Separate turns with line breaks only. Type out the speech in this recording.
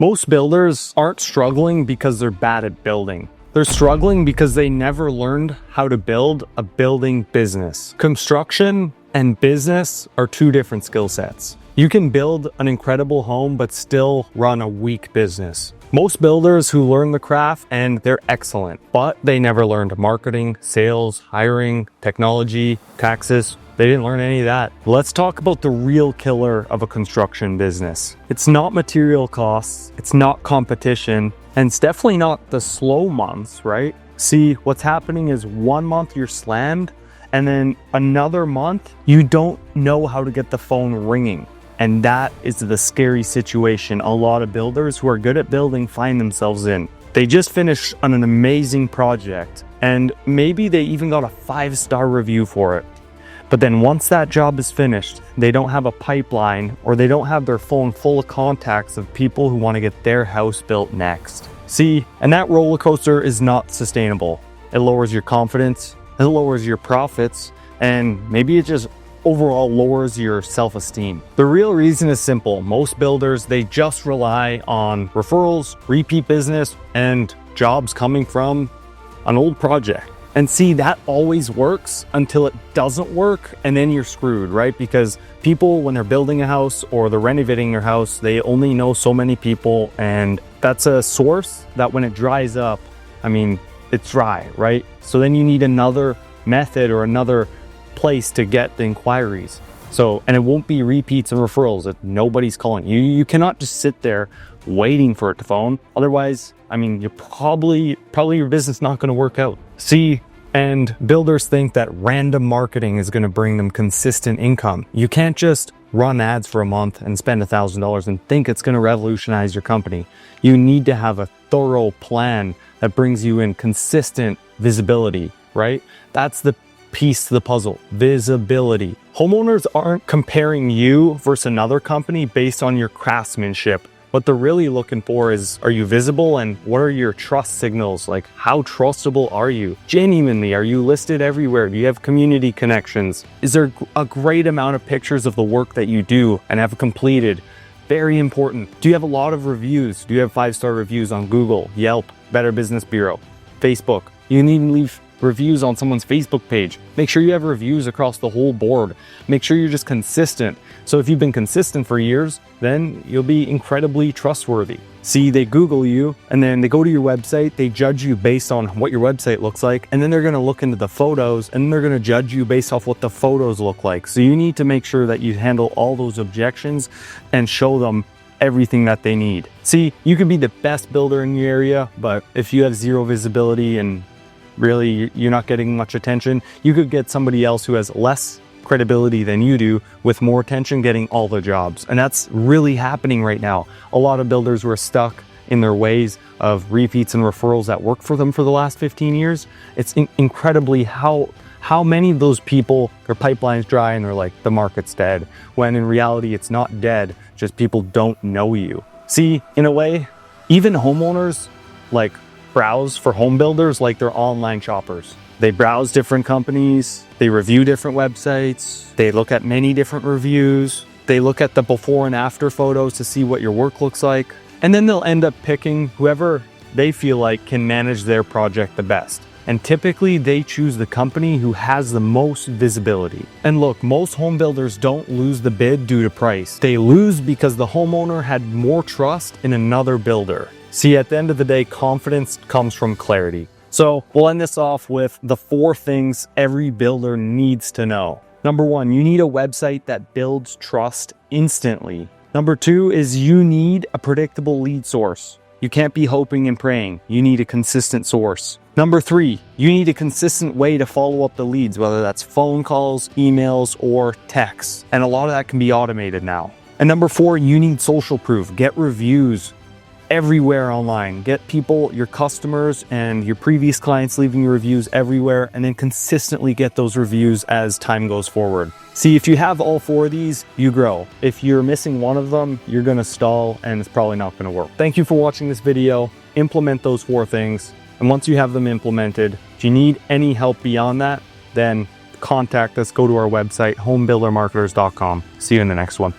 Most builders aren't struggling because they're bad at building. They're struggling because they never learned how to build a building business. Construction and business are two different skill sets. You can build an incredible home, but still run a weak business. Most builders who learn the craft and they're excellent, but they never learned marketing, sales, hiring, technology, taxes. They didn't learn any of that. Let's talk about the real killer of a construction business. It's not material costs, it's not competition, and it's definitely not the slow months, right? See, what's happening is 1 month you're slammed, and then another month you don't know how to get the phone ringing. And that is the scary situation a lot of builders who are good at building find themselves in. They just finished on an amazing project, and maybe they even got a 5-star review for it. But then once that job is finished, they don't have a pipeline, or they don't have their phone full of contacts of people who want to get their house built next. See, and that roller coaster is not sustainable. It lowers your confidence, it lowers your profits, and maybe it just overall lowers your self-esteem. The real reason is simple. Most builders, they just rely on referrals, repeat business, and jobs coming from an old project. And see, that always works until it doesn't work, and then you're screwed, right? Because people, when they're building a house or they're renovating their house, they only know so many people, and that's a source that when it dries up, I mean, it's dry, right? So then you need another method or another place to get the inquiries. So, and it won't be repeats and referrals if nobody's calling. You cannot just sit there waiting for it to phone. Otherwise, I mean, you're probably your business not going to work out. See, and builders think that random marketing is going to bring them consistent income. You can't just run ads for a month and spend $1,000 and think it's going to revolutionize your company. You need to have a thorough plan that brings you in consistent visibility, right? That's the piece to the puzzle, visibility. Homeowners aren't comparing you versus another company based on your craftsmanship. What they're really looking for is, are you visible, and what are your trust signals? Like, how trustable are you? Genuinely, are you listed everywhere? Do you have community connections? Is there a great amount of pictures of the work that you do and have completed? Very important. Do you have a lot of reviews? Do you have 5-star reviews on Google, Yelp, Better Business Bureau, Facebook? You need to leave reviews on someone's Facebook page. Make sure you have reviews across the whole board. Make sure you're just consistent. So if you've been consistent for years, then you'll be incredibly trustworthy. See, they Google you, and then they go to your website, they judge you based on what your website looks like, and then they're gonna look into the photos, and they're gonna judge you based off what the photos look like. So you need to make sure that you handle all those objections and show them everything that they need. See, you could be the best builder in your area, but if you have zero visibility and really you're not getting much attention, you could get somebody else who has less credibility than you do with more attention getting all the jobs. And that's really happening right now. A lot of builders were stuck in their ways of repeats and referrals that worked for them for the last 15 years. It's incredibly how many of those people, their pipeline's dry and they're like, the market's dead, when in reality it's not dead, just people don't know you. See, in a way, even homeowners like browse for home builders like they're online shoppers. They browse different companies, they review different websites, they look at many different reviews, they look at the before and after photos to see what your work looks like, and then they'll end up picking whoever they feel like can manage their project the best. And typically they choose the company who has the most visibility. And look, most home builders don't lose the bid due to price. They lose because the homeowner had more trust in another builder. See, at the end of the day, confidence comes from clarity. So we'll end this off with the 4 things every builder needs to know. Number 1, you need a website that builds trust instantly. Number 2 is you need a predictable lead source. You can't be hoping and praying. You need a consistent source. Number 3, you need a consistent way to follow up the leads, whether that's phone calls, emails, or texts. And a lot of that can be automated now. And number 4, you need social proof. Get reviews everywhere online. Get people, your customers and your previous clients leaving reviews everywhere, and then consistently get those reviews as time goes forward. See, if you have all 4 of these, you grow. If you're missing one of them, you're gonna stall and it's probably not gonna work. Thank you for watching this video. Implement those 4 things. And once you have them implemented, if you need any help beyond that, then contact us, go to our website, homebuildermarketers.com. See you in the next one.